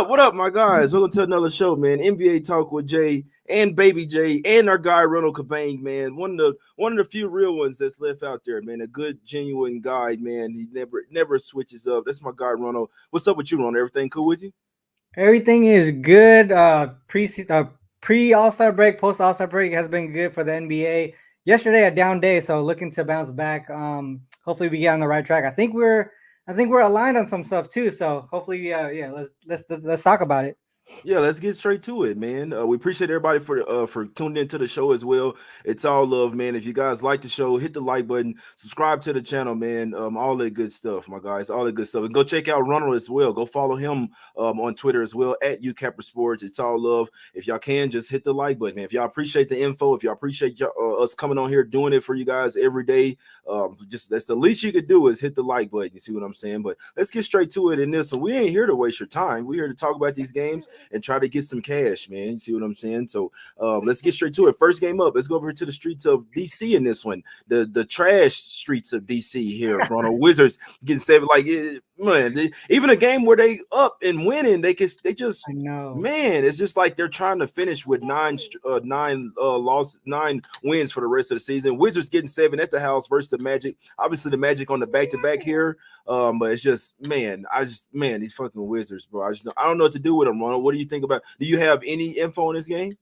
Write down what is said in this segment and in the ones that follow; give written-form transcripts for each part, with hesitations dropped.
What up, my guys? Welcome to another show, man. NBA Talk with Jay and Baby Jay and our guy Ronald Cabang, man. One of the few real ones that's left out there, man. A good, genuine guy, man. He never switches up. That's my guy Ronald. What's up with you, Ronald? Everything cool with you? Everything is good. Pre All-Star break, post All-Star break has been good for the NBA. Yesterday a down day, so looking to bounce back. Hopefully we get on the right track. I think we're aligned on some stuff too. So hopefully, let's talk about it. Yeah, let's get straight to it, man. We appreciate everybody for tuning into the show as well. It's all love, man. If you guys like the show, hit the like button, subscribe to the channel, man. All that good stuff, my guys. All that good stuff. And go check out Ronald as well. Go follow him on Twitter as well at UCapper Sports. It's all love. If y'all can, just hit the like button, man. If y'all appreciate the info, if y'all appreciate us coming on here doing it for you guys every day, just that's the least you could do is hit the like button. You see what I'm saying? But let's get straight to it in this one. We ain't here to waste your time. We're here to talk about these games and try to get some cash, man. You see what I'm saying? So let's get straight to it. First game up. Let's go over to the streets of DC in this one. The trash streets of DC here. Ronald Wizards getting saved. Like, man, even a game where they up and winning, they just I know. man, it's just like they're trying to finish with nine wins for the rest of the season. Wizards getting 7 at the house versus the Magic. Obviously, the Magic on the back-to-back here. But it's just, man, these fucking Wizards, bro. I don't know what to do with them, Ronald. What do you think about? Do you have any info on this game?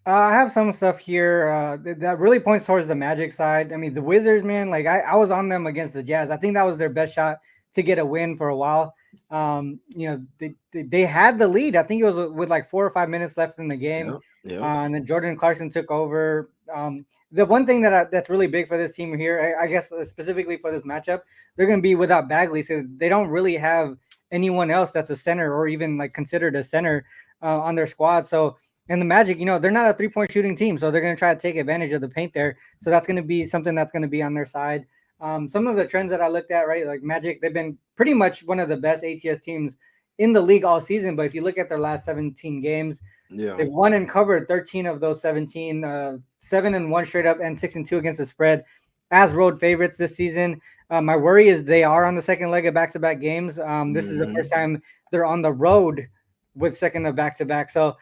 I have some stuff here that really points towards the Magic side. I mean, the Wizards, man, like I was on them against the Jazz. I think that was their best shot to get a win for a while. They had the lead. I think it was with like 4 or 5 minutes left in the game. Yeah. And then Jordan Clarkson took over. The one thing that's really big for this team here, I guess specifically for this matchup, they're going to be without Bagley, so they don't really have anyone else that's a center or even like considered a center on their squad. So, and the Magic, they're not a 3-point shooting team, so they're going to try to take advantage of the paint there. So that's going to be something that's going to be on their side. Some of the trends that I looked at, right, like Magic, they've been pretty much one of the best ATS teams in the league all season. But if you look at their last 17 games, they've won and covered 13 of those 17, 7-1 straight up and 6-2 against the spread as road favorites this season. My worry is they are on the second leg of back-to-back games. This is the first time they're on the road with second of back-to-back. So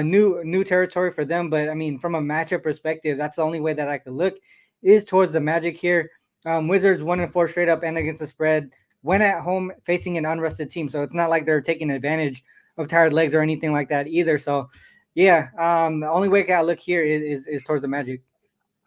new territory for them. But I mean, from a matchup perspective, that's the only way that I could look is towards the Magic here. Wizards 1-4 straight up and against the spread when at home facing an unrested team. So it's not like they're taking advantage of tired legs or anything like that either. So yeah, the only way I look here is towards the Magic.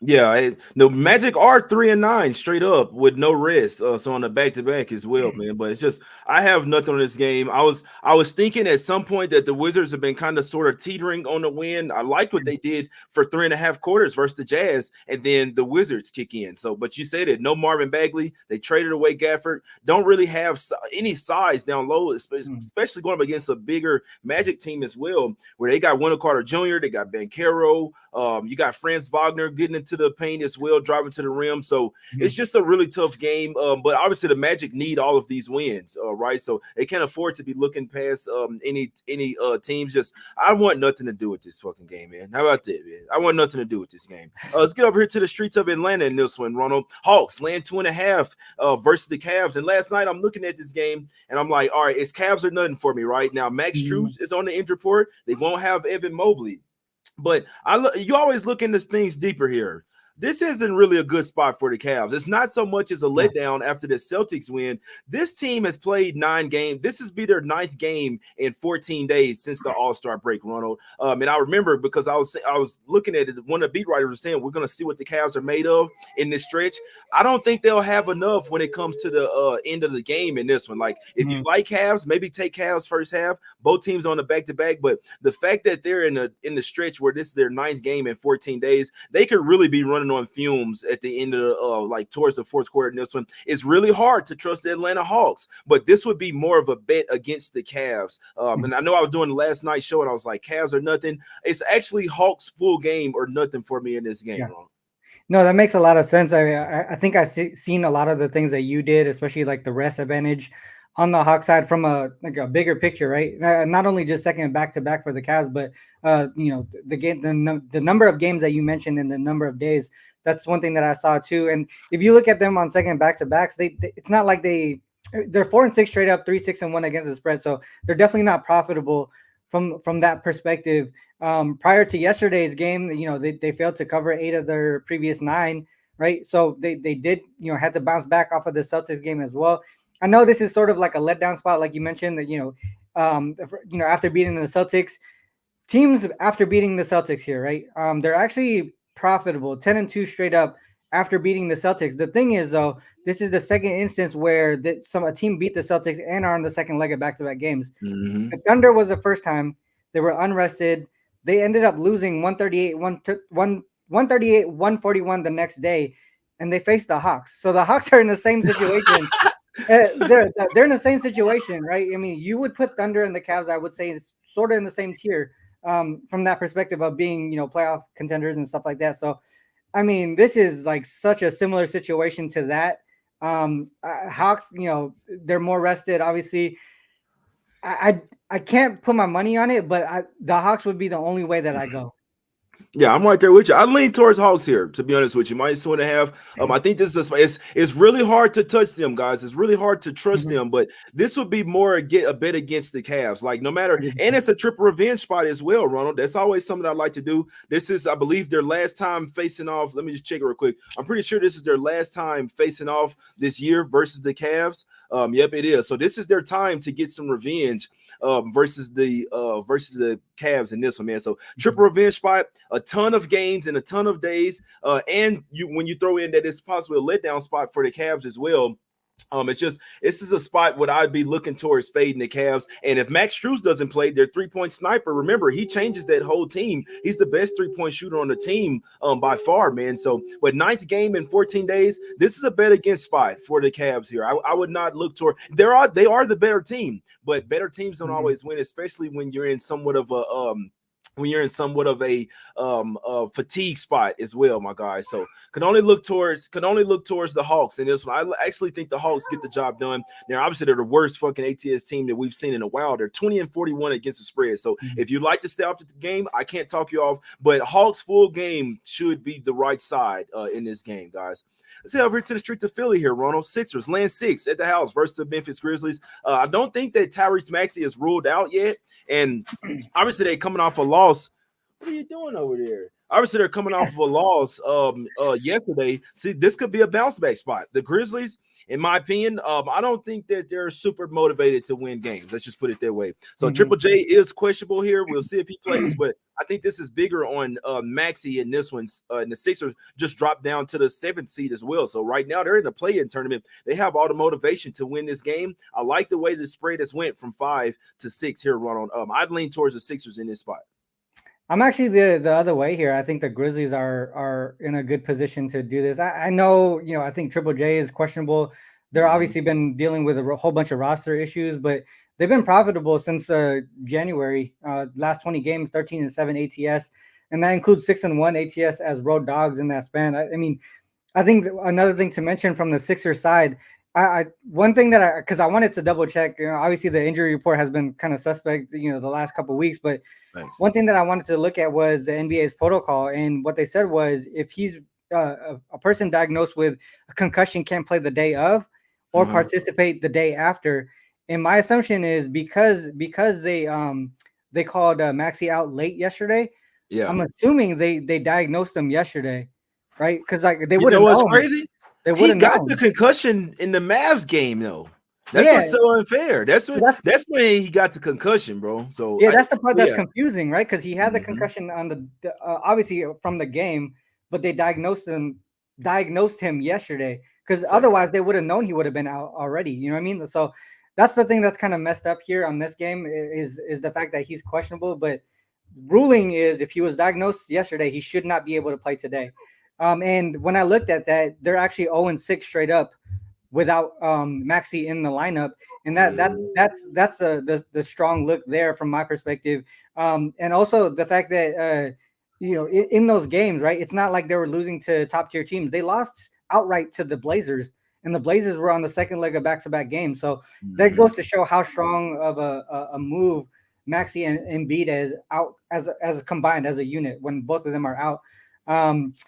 Yeah, the Magic are 3-9 straight up with no rest. So on the back-to-back as well, man. But it's just I have nothing on this game. I was thinking at some point that the Wizards have been kind of sort of teetering on the win. I like what they did for 3.5 quarters versus the Jazz, and then the Wizards kick in. So, but you said it, no Marvin Bagley. They traded away Gafford. Don't really have any size down low, especially going up against a bigger Magic team as well, where they got Wendell Carter Jr., they got Banchero, you got Franz Wagner getting into the paint as well, driving to the rim. So it's just a really tough game. But obviously the Magic need all of these wins, right? So they can't afford to be looking past any teams. Just I want nothing to do with this fucking game, man. How about that, man? I want nothing to do with this game. Let's get over here to the streets of Atlanta in this one, Ronald. Hawks laying 2.5 versus the Cavs. And last night I'm looking at this game and I'm like, all right, it's Cavs or nothing for me right now. Max Strus is on the injury report. They won't have Evan Mobley. But you always look into things deeper here. This isn't really a good spot for the Cavs. It's not so much as a letdown after the Celtics win. This team has played 9 games. This has been their 9th game in 14 days since the All-Star break, Ronald. And I remember because I was looking at it, one of the beat writers was saying we're going to see what the Cavs are made of in this stretch. I don't think they'll have enough when it comes to the end of the game in this one. Like, if you like Cavs, maybe take Cavs first half. Both teams on the back-to-back. But the fact that they're in the stretch where this is their 9th game in 14 days, they could really be running running on fumes at the end of the, like towards the fourth quarter in this one. It's really hard to trust the Atlanta Hawks, but this would be more of a bet against the Cavs. And I know I was doing the last night show and I was like, Cavs are nothing. It's actually Hawks full game or nothing for me in this game. Yeah. No, that makes a lot of sense. I mean, I think I've seen a lot of the things that you did, especially like the rest advantage on the Hawk side from a bigger picture, right? Not only just second back to back for the Cavs, but the number of games that you mentioned and the number of days. That's one thing that I saw too. And if you look at them on second back to backs, it's not like they're 4-6 straight up, 3-6-1 against the spread. So they're definitely not profitable from that perspective. Prior to yesterday's game, they failed to cover 8 of their previous 9, right? So they did, had to bounce back off of the Celtics game as well. I know this is sort of like a letdown spot, like you mentioned, that, after beating the Celtics, teams after beating the Celtics here, right? They're actually profitable, 10-2 straight up after beating the Celtics. The thing is, though, this is the second instance where a team beat the Celtics and are on the second leg of back-to-back games. Mm-hmm. The Thunder was the first time. They were unrested. They ended up losing 138-141 the next day, and they faced the Hawks. So the Hawks are in the same situation. They're in the same situation, right? I mean, you would put Thunder and the Cavs, I would say, is sort of in the same tier from that perspective of being, playoff contenders and stuff like that. So, I mean, this is like such a similar situation to that. Hawks, they're more rested, obviously. I can't put my money on it, but the Hawks would be the only way that I go. Yeah, I'm right there with you. I lean towards Hawks here, to be honest with you. -2.5. I think this is it's really hard to touch them, guys. It's really hard to trust them, but this would be more a bet against the Cavs. Like no matter, and it's a triple revenge spot as well, Ronald. That's always something I like to do. This is, I believe, their last time facing off. Let me just check it real quick. I'm pretty sure this is their last time facing off this year versus the Cavs. Yep, it is. So this is their time to get some revenge versus the Cavs in this one, man. So triple revenge spot, a ton of games and a ton of days. And when you throw in that it's possibly a letdown spot for the Cavs as well. This is a spot what I'd be looking towards fading the Cavs. And if Max Strus doesn't play, their 3-point sniper, remember, he changes that whole team. He's the best 3-point shooter on the team by far, man. So, but 9th game in 14 days, this is a bet against spot for the Cavs here. I would not look toward they are the better team, but better teams don't always win, especially when you're in somewhat of a fatigue spot as well, my guys. So can only look towards the Hawks in this one. I actually think the Hawks get the job done. Now, obviously, they're the worst fucking ATS team that we've seen in a while. They're 20-41 against the spread. So if you like to stay off the game, I can't talk you off. But Hawks full game should be the right side in this game, guys. Let's head over here to the streets of Philly here, Ronald. Sixers land 6 at the house versus the Memphis Grizzlies. I don't think that Tyrese Maxey is ruled out yet. And obviously, they're coming off a loss. What are you doing over there? Obviously, they're coming off of a loss yesterday. See, this could be a bounce back spot. The Grizzlies, in my opinion, I don't think that they're super motivated to win games. Let's just put it that way. So Triple J is questionable here. We'll see if he plays, but I think this is bigger on Maxey in this one. And the Sixers just dropped down to the 7th seed as well. So right now they're in the play-in tournament. They have all the motivation to win this game. I like the way the spread has went from 5 to 6 here, Ronald. I'd lean towards the Sixers in this spot. I'm actually the other way here. I think the Grizzlies are in a good position to do this. I know, I think Triple J is questionable. They're obviously been dealing with a whole bunch of roster issues, but they've been profitable since January. Last 20 games, 13-7 ATS, and that includes 6-1 ATS as road dogs in that span. I mean, I think another thing to mention from the Sixers side, one thing that because I wanted to double check, obviously the injury report has been kind of suspect, the last couple of weeks, but one thing that I wanted to look at was the NBA's protocol, and what they said was if he's a person diagnosed with a concussion can't play the day of or participate the day after. And my assumption is because they called Maxey out late yesterday. Yeah, I'm assuming they diagnosed him yesterday, right? Because like they would have known. What's crazy? He got the concussion in the Mavs game, though. That's what's so unfair. That's when he got the concussion, bro. So that's the part that's confusing, right? Because he had the concussion on the obviously from the game, but they diagnosed him yesterday. Because otherwise they would have known he would have been out already. You know what I mean? So that's the thing that's kind of messed up here on this game is the fact that he's questionable. But ruling is if he was diagnosed yesterday, he should not be able to play today. And when I looked at that, they're actually 0-6 straight up without Maxi in the lineup, and that's the strong look there from my perspective. And also the fact that in those games, right? It's not like they were losing to top tier teams. They lost outright to the Blazers, and the Blazers were on the second leg of back to back games. So that Mhm. goes to show how strong of a move Maxi and Embiid is out as combined as a unit when both of them are out.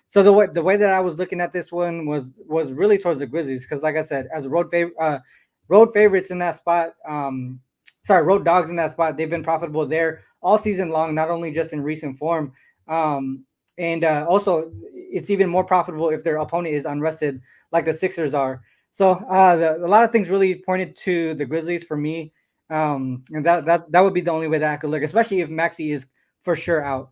So the way that I was looking at this one was really towards the Grizzlies because, like I said, as road favorites in that spot, sorry, road dogs in that spot, they've been profitable there all season long, not only just in recent form, and also it's even more profitable if their opponent is unrested, like the Sixers are. So a lot of things really pointed to the Grizzlies for me, and that would be the only way that I could look, especially if Maxi is for sure out.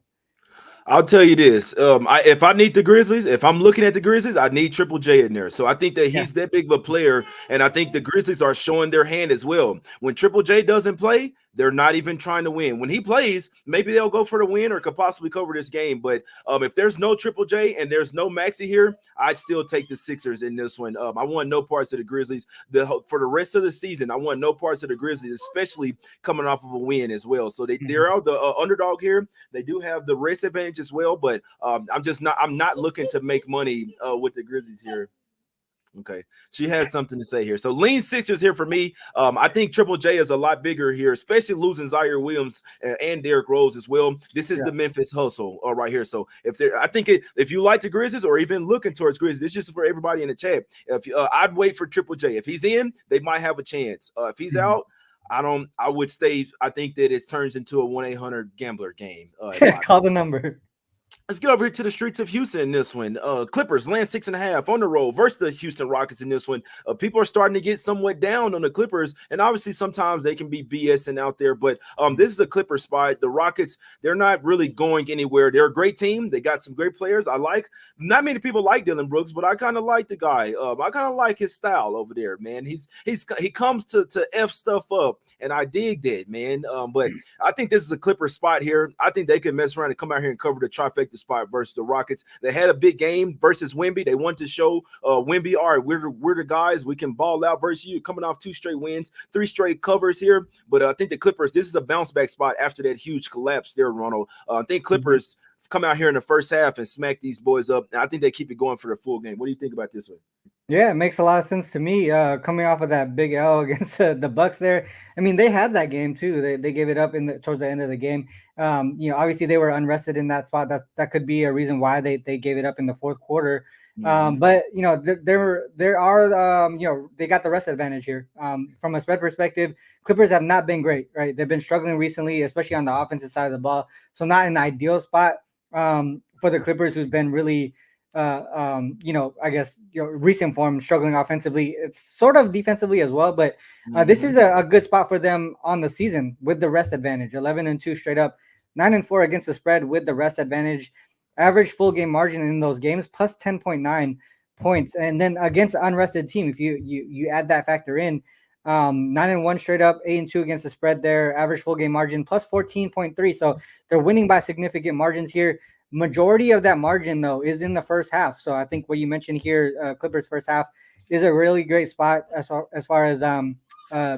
I'll tell you this. If I need the Grizzlies, if I'm looking at the Grizzlies, I need Triple J in there. So I think that Yeah. he's that big of a player, and I think the Grizzlies are showing their hand as well. When Triple J doesn't play, they're not even trying to win. When he plays, maybe they'll go for the win or could possibly cover this game. But if there's no Triple J and there's no Maxi here, I'd still take the Sixers in this one. I want no parts of the Grizzlies. For the rest of the season, I want no parts of the Grizzlies, especially coming off of a win as well. So Mhm. they're out the underdog here. They do have the rest advantage as well, but I'm not looking to make money with the Grizzlies here. Okay, she has something to say here. So lean Sixers here for me. I think Triple J is a lot bigger here, especially losing Zaire Williams and Derrick Rose as well. This is Yeah. the Memphis hustle right here. So I think if you like the Grizzlies or even looking towards Grizzlies, this is just for everybody in the chat. If I'd wait for Triple J. If he's in, they might have a chance. If he's Mhm. out, I don't. I would stay. I think that it turns into a 1-800 gambler game. In my Call the number. Let's get over here to the streets of Houston in this one. Clippers land 6.5 on the road versus the Houston Rockets in this one. People are starting to get somewhat down on the Clippers, and obviously sometimes they can be BSing out there. But this is a Clipper spot. The Rockets, they're not really going anywhere. They're a great team. They got some great players. I like. Not many people like Dylan Brooks, but I kind of like the guy. I kind of like his style over there, man. He comes to f stuff up, and I dig that, man. But I think this is a Clipper spot here. I think they could mess around and come out here and cover the trifecta spot versus the Rockets. They had a big game versus Wemby. They wanted to show Wemby, all right, we're the guys. We can ball out versus you. Coming off 2 straight wins, 3 straight covers here. But I think the Clippers, this is a bounce back spot after that huge collapse there, Ronald. I think Clippers come out here in the first half and smack these boys up. And I think they keep it going for the full game. What do you think about this one? Yeah, it makes a lot of sense to me. Coming off of that big L against the Bucks there, I mean, they had that game too. They gave it up towards the end of the game. Obviously they were unrested in that spot. That could be a reason why they gave it up in the fourth quarter. But there are they got the rest advantage here. From a spread perspective, Clippers have not been great, right? They've been struggling recently, especially on the offensive side of the ball. So not an ideal spot for the Clippers, who's been really I guess recent form struggling offensively. It's sort of defensively as well, but this is a good spot for them on the season with the rest advantage. 11-2 straight up, 9-4 against the spread with the rest advantage. Average full game margin in those games plus 10.9 points, and then against an unrested team, if you add that factor in, 9-1 straight up, 8-2 against the spread there. Average full game margin plus 14.3. So they're winning by significant margins here. Majority of that margin though is in the first half. So I think what you mentioned here, Clippers first half, is a really great spot as far as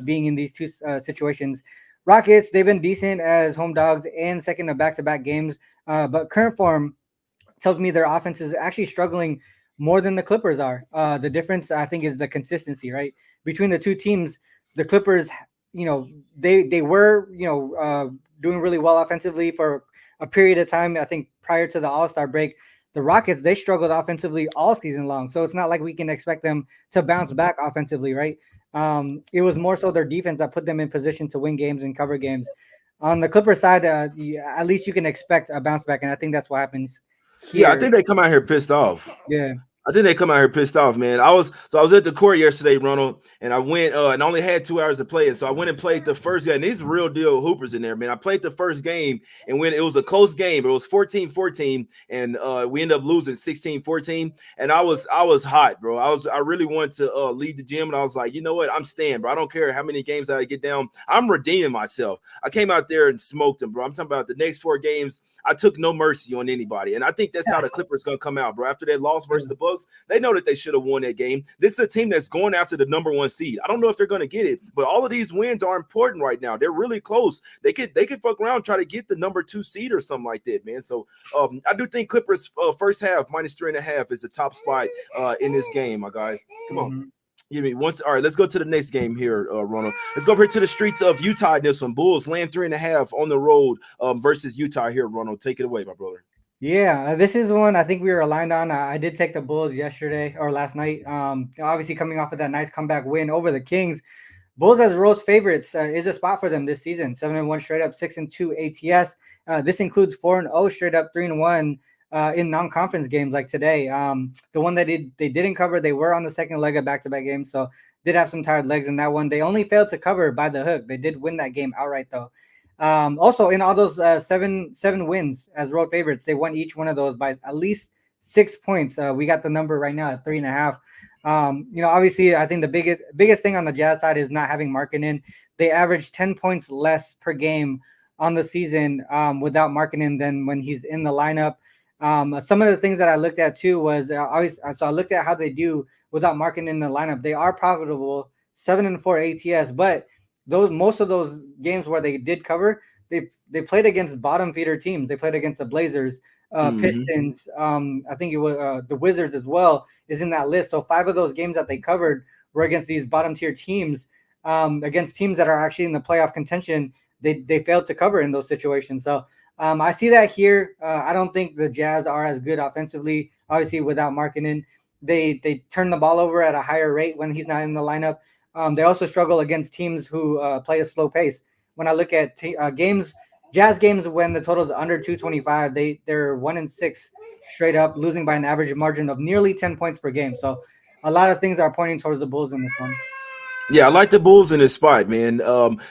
being in these two situations. Rockets, they've been decent as home dogs and second to back-to-back games, but current form tells me their offense is actually struggling more than the Clippers are. The difference, I think, is the consistency, right? Between the two teams, the Clippers, they were, doing really well offensively for a period of time. I think prior to the All-Star break, the Rockets, they struggled offensively all season long. So it's not like we can expect them to bounce back offensively, right? It was more so their defense that put them in position to win games and cover games. On the Clipper side, at least you can expect a bounce back, and I think that's what happens Yeah, I here. think they come out here pissed off. Yeah. I think they come out here pissed off, man. I was at the court yesterday, Ronald, and I went and only had 2 hours to play it. So I went and played the first game. And these real deal hoopers in there, man. I played the first game, and when it was a close game, it was 14-14, and we ended up losing 16-14. And I was hot, bro. I really wanted to lead the gym, and I was like, you know what? I'm staying, bro. I don't care how many games I get down. I'm redeeming myself. I came out there and smoked them, bro. I'm talking about the next 4 games. I took no mercy on anybody, and I think that's how the Clippers gonna come out, bro. After that loss versus the Bucks, they know that they should have won that game. This is a team that's going after the number 1 seed. I don't know if they're gonna get it, but all of these wins are important right now. They're really close. They could fuck around and try to get the number 2 seed or something like that, man. So I do think Clippers first half -3.5 is the top spot in this game, my guys. Come on. Mhm. Give me once. All right, let's go to the next game here, Ronald. Let's go over here to the streets of Utah in this one. Bulls land 3.5 on the road versus Utah here, Ronald. Take it away, my brother. Yeah, this is one I think we were aligned on. I did take the Bulls yesterday or last night. Obviously coming off of that nice comeback win over the Kings. Bulls as road favorites is a spot for them this season. 7-1 straight up, 6-2 ATS. This includes 4-0 straight up, 3-1 in non-conference games like today. The one that they didn't cover, they were on the second leg of back-to-back games, so did have some tired legs in that one. They only failed to cover by the hook. They did win that game outright though. Also, in all those seven wins as road favorites, they won each one of those by at least 6 points. We got the number right now at 3.5. Obviously, I think the biggest thing on the Jazz side is not having Markkanen. They average 10 points less per game on the season without Markkanen than when he's in the lineup. Some of the things that I looked at too was so I looked at how they do without Markkanen in the lineup. They are profitable, 7-4 ATS, but most of those games where they did cover, they played against bottom feeder teams. They played against the Blazers, Pistons. I think it was the Wizards as well is in that list. So 5 of those games that they covered were against these bottom tier teams, against teams that are actually in the playoff contention. They failed to cover in those situations. So I see that here. I don't think the Jazz are as good offensively. Obviously, without Markkanen, they turn the ball over at a higher rate when he's not in the lineup. They also struggle against teams who play a slow pace. When I look at games, Jazz games when the total is under 225, they're 1-6 straight up, losing by an average margin of nearly 10 points per game. So a lot of things are pointing towards the Bulls in this one. Yeah, I like the Bulls in this spot, man.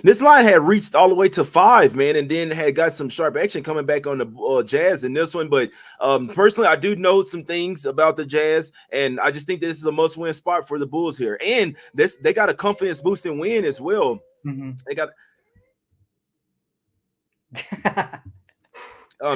This line had reached all the way to 5, man, and then had got some sharp action coming back on the Jazz in this one. But personally, I do know some things about the Jazz, and I just think this is a must-win spot for the Bulls here. And they got a confidence boosting win as well. Mm-hmm. They got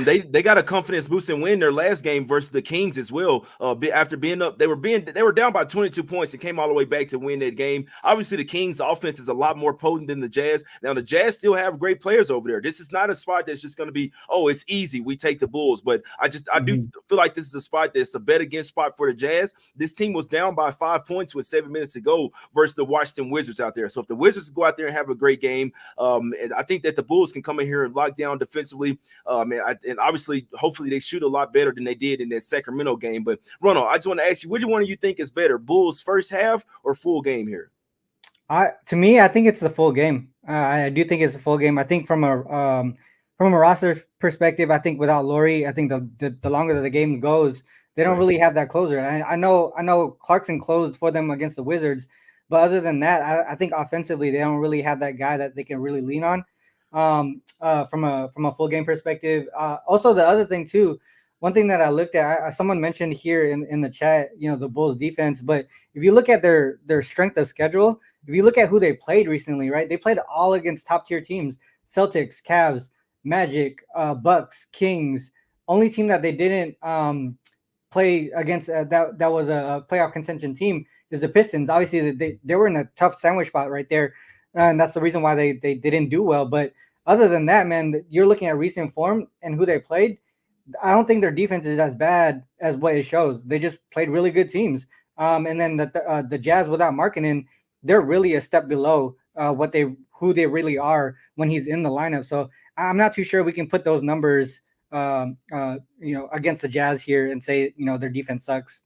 they got a confidence boosting win their last game versus the Kings as well. After being up, they were down by 22 points and came all the way back to win that game. Obviously, the Kings' offense is a lot more potent than the Jazz. Now, the Jazz still have great players over there. This is not a spot that's just going to be, oh, it's easy, we take the Bulls. But I do feel like this is a spot that's a bet against spot for the Jazz. This team was down by 5 points with 7 minutes to go versus the Washington Wizards out there. So if the Wizards go out there and have a great game, and I think that the Bulls can come in here and lock down defensively. And obviously, hopefully, they shoot a lot better than they did in that Sacramento game. But Ronald, I just want to ask you, which one do you think is better, Bulls first half or full game here? To me, I think it's the full game. I do think it's a full game. I think from a roster perspective, I think without Laurie, I think the longer the game goes, they don't really have that closer. I know Clarkson closed for them against the Wizards, but other than that, I think offensively they don't really have that guy that they can really lean on. From a full game perspective. Also, the other thing too, one thing that I looked at, someone mentioned here in the chat, the Bulls defense. But if you look at their strength of schedule, if you look at who they played recently, right, they played all against top tier teams: Celtics, Cavs, Magic, Bucks, Kings. Only team that they didn't play against that was a playoff contention team is the Pistons. Obviously, they were in a tough sandwich spot right there, and that's the reason why they didn't do well. But other than that, man, you're looking at recent form and who they played. I don't think their defense is as bad as what it shows. They just played really good teams. And then the Jazz without Markkanen, they're really a step below who they really are when he's in the lineup. So I'm not too sure we can put those numbers against the Jazz here and say their defense sucks.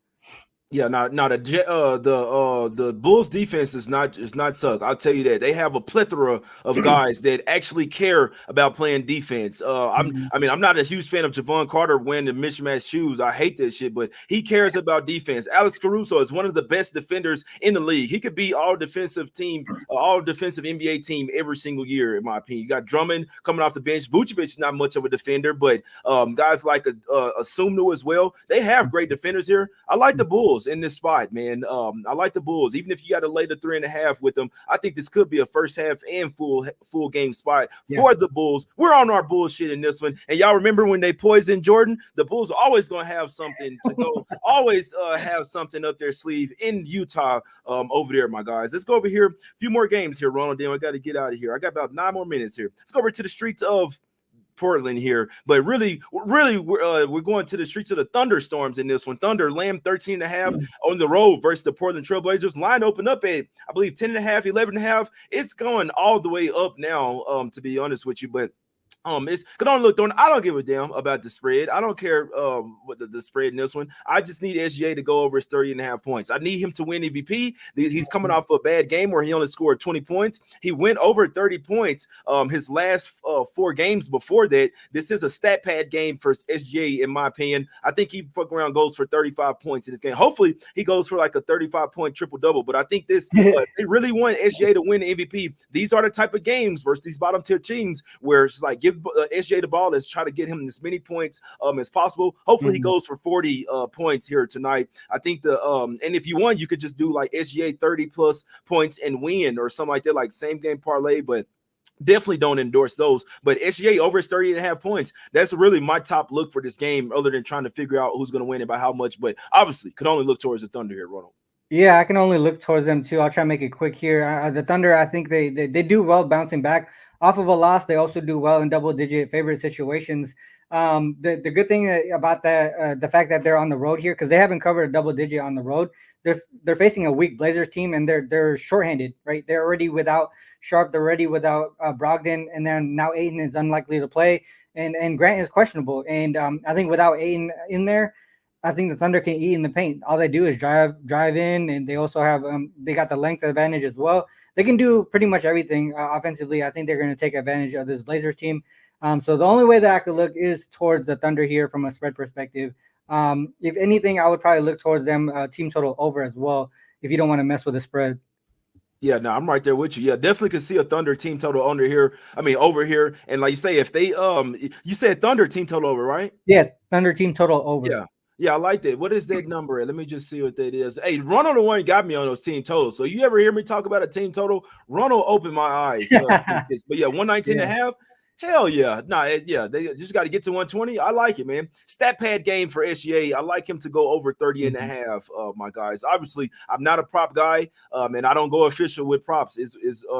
Yeah, not the Bulls defense is not suck. I'll tell you that they have a plethora of guys that actually care about playing defense. Mhm. I'm not a huge fan of Javon Carter wearing the mismatched shoes. I hate that shit, but he cares about defense. Alex Caruso is one of the best defenders in the league. He could be all defensive NBA team every single year, in my opinion. You got Drummond coming off the bench. Vucevic not much of a defender, but guys like a Sumnu as well. They have great defenders here. I like the Bulls in this spot, man. I like the Bulls. Even if you got to lay the 3.5 with them, I think this could be a first half and full game spot Yeah. for the Bulls. We're on our bullshit in this one. And y'all remember when they poisoned Jordan? The Bulls are always going to have something to go, always have something up their sleeve in Utah over there, my guys. Let's go over here. A few more games here, Ronald. Then I got to get out of here. I got about 9 more minutes here. Let's go over to the streets of Portland here, but really we're going to the streets of the Thunderstorms in this one. Thunder lamb 13.5 on the road versus the Portland Trailblazers. Line open up at I believe 10.5, 11.5. It's going all the way up now, to be honest with you, but it's gonna look thrown. I don't give a damn about the spread. I don't care what the spread in this one. I just need SGA to go over his 30.5 points. I need him to win MVP. He's coming off a bad game where he only scored 20 points. He went over 30 points his last 4 games before that. This is a stat pad game for SGA, in my opinion. I think he fuck around goes for 35 points in this game. Hopefully he goes for like a 35-point triple-double. But I think this they really want SGA to win the MVP. These are the type of games versus these bottom tier teams where it's like give SJ the ball. Let's try to get him as many points as possible. Hopefully he goes for 40 points here tonight. I think and if you want, you could just do like SGA 30 plus points and win or something like that, like same game parlay, but definitely don't endorse those. But SGA over his 30.5 points, that's really my top look for this game, other than trying to figure out who's going to win and by how much. But obviously could only look towards the Thunder here, Ronald. Yeah, I can only look towards them too. I'll try to make it quick here. The Thunder, I think they do well bouncing back off of a loss. They also do well in double-digit favorite situations. The good thing about that, the fact that they're on the road here, because they haven't covered a double-digit on the road. They're facing a weak Blazers team, and they're shorthanded, right? They're already without Sharp. They're already without Brogdon, and then now Ayton is unlikely to play, and Grant is questionable. And I think without Ayton in there, I think the Thunder can eat in the paint. All they do is drive in, and they also have they got the length advantage as well. They can do pretty much everything offensively. I think they're going to take advantage of this Blazers team. So the only way that I could look is towards the Thunder here from a spread perspective. If anything, I would probably look towards them team total over as well if you don't want to mess with the spread. Yeah, no, I'm right there with you. Yeah, definitely could see a Thunder team total under here. I mean, over here. And like you say, if they you said Thunder team total over, right? Yeah, Thunder team total over. Yeah. Yeah, I like that. What is that number? Let me just see what that is. Hey, Ronald the one got me on those team totals. So you ever hear me talk about a team total? Ronald opened my eyes. But yeah, 119 and a half. Hell yeah. Yeah, they just got to get to 120. I like it, man. Stat pad game for SGA. I like him to go over 30 and a half, my guys. Obviously, I'm not a prop guy, and I don't go official with props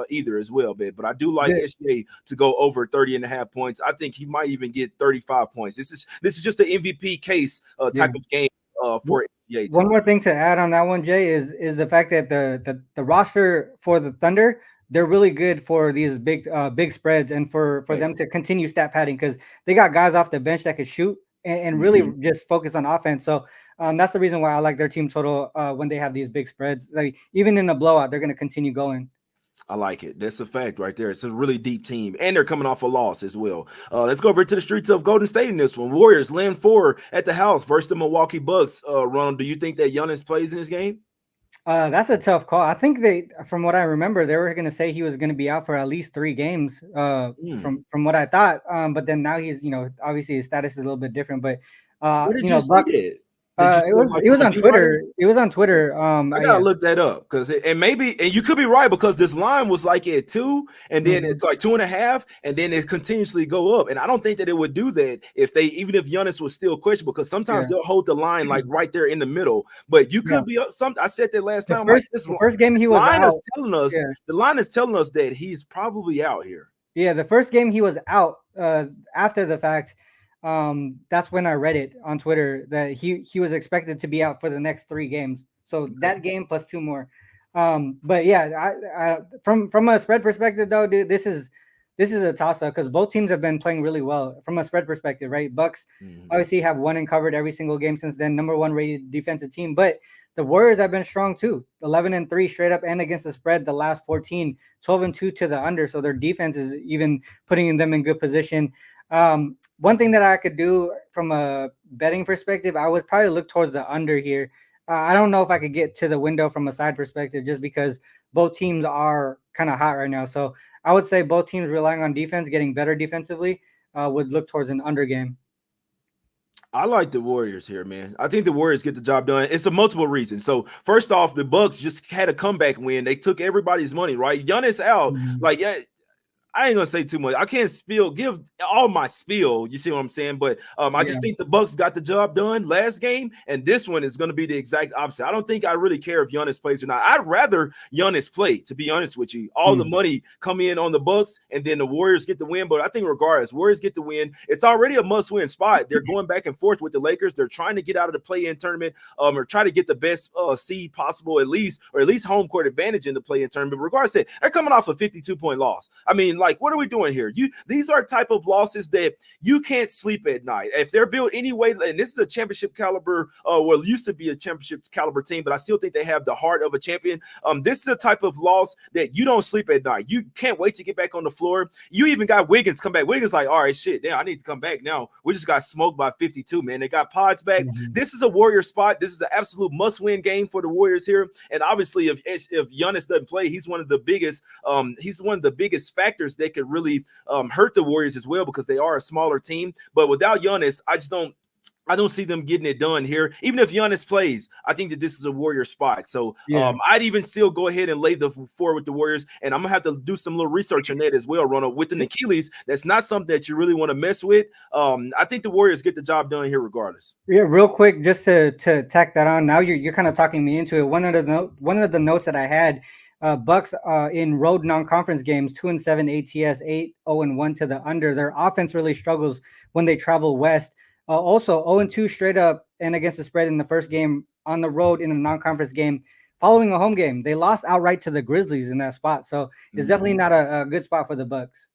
either as well, man. But I do like SGA to go over 30 and a half points. I think he might even get 35 points. This is just the MVP case type of game for SGA. One more thing to add on that one, Jay, is the fact that the roster for the Thunder, they're really good for these big spreads and for them to continue stat padding because they got guys off the bench that could shoot and really just focus on offense. So that's the reason why I like their team total when they have these big spreads. Like even in a blowout, they're going to continue going. I like it. That's a fact right there. It's a really deep team, and they're coming off a loss as well. Let's go over to the streets of Golden State in this one. Warriors land 4 at the house versus the Milwaukee Bucks. Ronald, do you think that Giannis plays in this game? That's a tough call. I think from what I remember, they were going to say he was going to be out for at least 3 games. From what I thought, but then now he's, obviously his status is a little bit different. But where did you see it? It was on Twitter. It was on Twitter. I gotta look that up because and you could be right because this line was like at 2, and then it's like 2.5, and then it continuously go up. And I don't think that it would do that even if Giannis was still questionable, because sometimes they'll hold the line like right there in the middle. But you could be up. I said that last time. The first game he was line out. Is telling us the line is telling us that he's probably out here. Yeah, the first game he was out. After the fact. That's when I read it on Twitter that he was expected to be out for the next 3 games. So that game plus 2 more. But yeah, I from a spread perspective though, dude, this is a toss up because both teams have been playing really well from a spread perspective, right? Bucks obviously have won and covered every single game since then, number 1 rated defensive team. But the Warriors have been strong too. 11-3 straight up and against the spread the last 14, 12-2 to the under. So their defense is even putting them in good position. One thing that I could do from a betting perspective, I would probably look towards the under here. I don't know if I could get to the window from a side perspective just because both teams are kind of hot right now. So I would say both teams relying on defense, getting better defensively, would look towards an under game. I like the Warriors here, man. I think the Warriors get the job done. It's a multiple reasons. So first off, the Bucks just had a comeback win. They took everybody's money, right? Giannis out, like yeah. I ain't gonna say too much. I can't give all my spiel. You see what I'm saying? But I just think the Bucks got the job done last game, and this one is gonna be the exact opposite. I don't think I really care if Giannis plays or not. I'd rather Giannis play, to be honest with you. All the money come in on the Bucks, and then the Warriors get the win. But I think regardless, Warriors get the win. It's already a must-win spot. They're going back and forth with the Lakers. They're trying to get out of the play-in tournament, or try to get the best seed possible, at least home court advantage in the play-in tournament. Regardless, they're coming off a 52-point loss. I mean, like, what are we doing here? These are type of losses that you can't sleep at night. If they're built anyway, and this is a championship caliber, well, used to be a championship caliber team, but I still think they have the heart of a champion. This is a type of loss that you don't sleep at night. You can't wait to get back on the floor. You even got Wiggins come back. Wiggins like, all right, shit, yeah, I need to come back now. We just got smoked by 52, man. They got Pods back. This is a Warrior spot. This is an absolute must-win game for the Warriors here. And obviously, if Giannis doesn't play, he's one of the biggest factors that could really hurt the Warriors as well, because they are a smaller team. But without Giannis, I don't see them getting it done here. Even if Giannis plays, I think that this is a Warrior spot. So I'd even still go ahead and lay the four with the Warriors. And I'm going to have to do some little research on that as well, Ronald. With an Achilles, that's not something that you really want to mess with. I think the Warriors get the job done here regardless. Yeah, real quick, just to tack that on. Now you're kind of talking me into it. One of the notes that I had, Bucks in road non-conference games, 2-7 ATS, 8-0-1 to the under. Their offense really struggles when they travel west. Also 0-2 straight up and against the spread in the first game on the road in a non-conference game. Following a home game, they lost outright to the Grizzlies in that spot. So it's definitely not a good spot for the Bucks.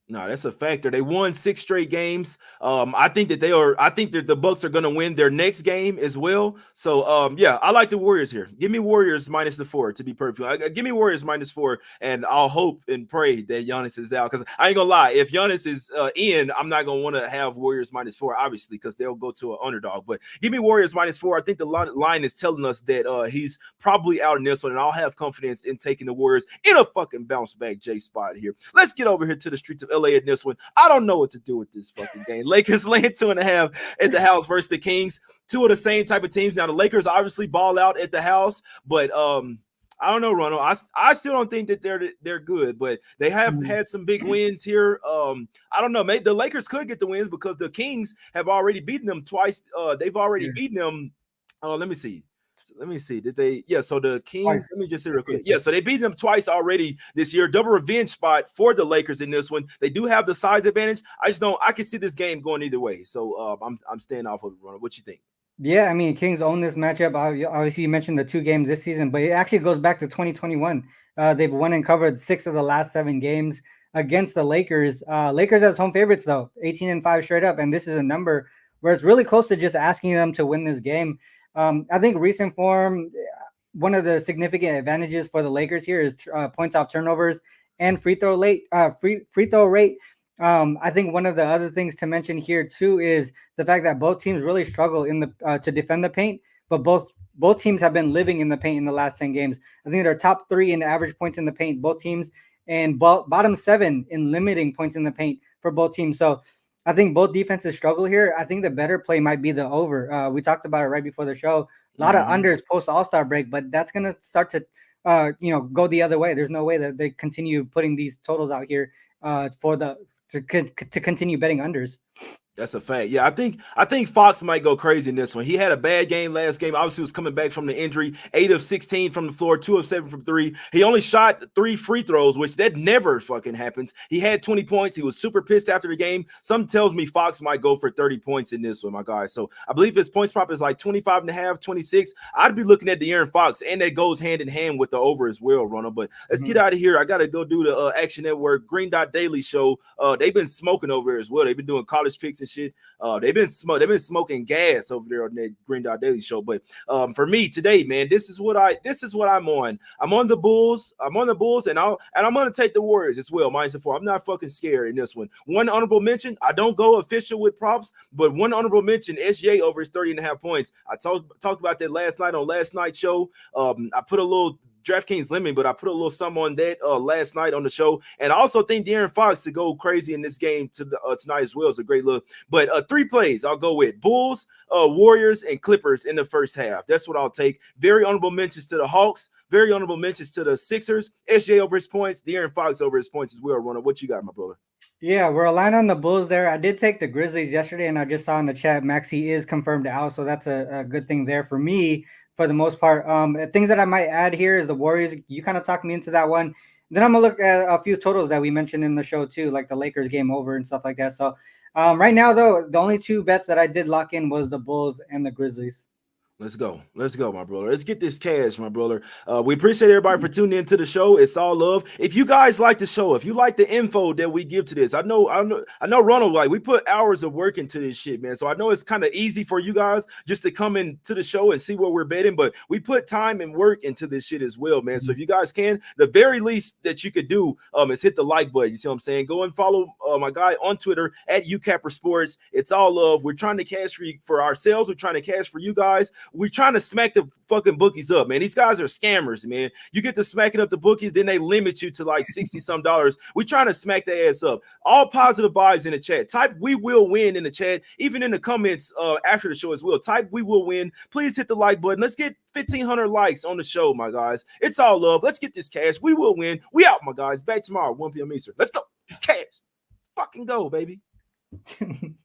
No, that's a factor. They won 6 straight games. I think that the Bucks are going to win their next game as well. So, I like the Warriors here. Give me Warriors minus the 4 to be perfect. Give me Warriors minus 4, and I'll hope and pray that Giannis is out, because I ain't gonna lie. If Giannis is in, I'm not gonna want to have Warriors minus 4, obviously, because they'll go to an underdog. But give me Warriors minus 4. I think the line is telling us that he's probably out in this one, and I'll have confidence in taking the Warriors in a fucking bounce back J spot here. Let's get over here to the streets of LA in this one. I don't know what to do with this fucking game. Lakers laying 2.5 at the house versus the Kings. Two of the same type of teams. Now the Lakers obviously ball out at the house, but I don't know, Ronald. I still don't think that they're good, but they have had some big wins here. I don't know. Maybe the Lakers could get the wins because the Kings have already beaten them twice. They've already beaten them. Let me see. Did they? Yeah. So the Kings. Let me just say real quick. Yeah. So they beat them twice already this year. Double revenge spot for the Lakers in this one. They do have the size advantage. I just don't. I can see this game going either way. So I'm staying off of it, Ronald. What you think? Yeah, I mean, Kings own this matchup. Obviously, you mentioned the 2 games this season, but it actually goes back to 2021. They've won and covered 6 of the last 7 games against the Lakers. Lakers as home favorites, though, 18-5 straight up. And this is a number where it's really close to just asking them to win this game. I think recent form, one of the significant advantages for the Lakers here is points off turnovers and free throw rate. I think one of the other things to mention here too is the fact that both teams really struggle in the to defend the paint, but both teams have been living in the paint in the last 10 games. I think they're top 3 in average points in the paint, both teams, and bottom 7 in limiting points in the paint for both teams. So I think both defenses struggle here. I think the better play might be the over. We talked about it right before the show. A lot of unders post All-Star break, but that's going to start to go the other way. There's no way that they continue putting these totals out here to continue betting unders. That's a fact. Yeah, I think Fox might go crazy in this one. He had a bad game last game. Obviously, was coming back from the injury. 8 of 16 from the floor, 2 of 7 from 3. He only shot 3 free throws, which that never fucking happens. He had 20 points. He was super pissed after the game. Something tells me Fox might go for 30 points in this one, my guy. So I believe his points prop is like 25.5, 26. I'd be looking at De'Aaron Fox, and that goes hand in hand with the over as well, Ronald. But let's get out of here. I got to go do the Action Network Green Dot Daily Show. They've been smoking over here as well. They've been doing college picks and and shit. They've been smoking gas over there on that Green Dot Daily Show. But for me today, man, this is what I'm on. I'm on the Bulls. I'm on the Bulls, and I'm gonna take the Warriors as well. -4. I'm not fucking scared in this one. One honorable mention. I don't go official with props, but one honorable mention: SJ over his 30.5 points. I talked about that last night on last night's show. I put a little DraftKings limit, but I put a little something on that last night on the show. And I also think De'Aaron Fox to go crazy in this game tonight as well is a great look. But 3 plays I'll go with: Bulls, Warriors, and Clippers in the first half. That's what I'll take. Very honorable mentions to the Hawks. Very honorable mentions to the Sixers. SJ over his points. De'Aaron Fox over his points as well. Ronald, what you got, my brother? Yeah, we're aligned on the Bulls there. I did take the Grizzlies yesterday, and I just saw in the chat Maxey is confirmed out, so that's a good thing there for me for the most part. Things that I might add here is the Warriors. You kind of talked me into that one. Then I'm gonna look at a few totals that we mentioned in the show too, like the Lakers game over and stuff like that. So right now, though, the only 2 bets that I did lock in was the Bulls and the Grizzlies. Let's go, my brother. Let's get this cash, my brother. We appreciate everybody for tuning into the show. It's all love. If you guys like the show, if you like the info that we give to this, I know, Ronald, like we put hours of work into this shit, man. So I know it's kind of easy for you guys just to come into the show and see what we're betting, but we put time and work into this shit as well, man. So if you guys can, the very least that you could do is hit the like button. You see what I'm saying? Go and follow my guy on Twitter at UCapper Sports. It's all love. We're trying to cash for ourselves. We're trying to cash for you guys. We're trying to smack the fucking bookies up, man. These guys are scammers, man. You get to smacking up the bookies, then they limit you to like $60 some. We're trying to smack their ass up. All positive vibes in the chat. Type "we will win" in the chat, even in the comments after the show as well. Type "we will win." Please hit the like button. Let's get 1,500 likes on the show, my guys. It's all love. Let's get this cash. We will win. We out, my guys. Back tomorrow, 1 p.m. Eastern. Let's go. It's cash. Fucking go, baby.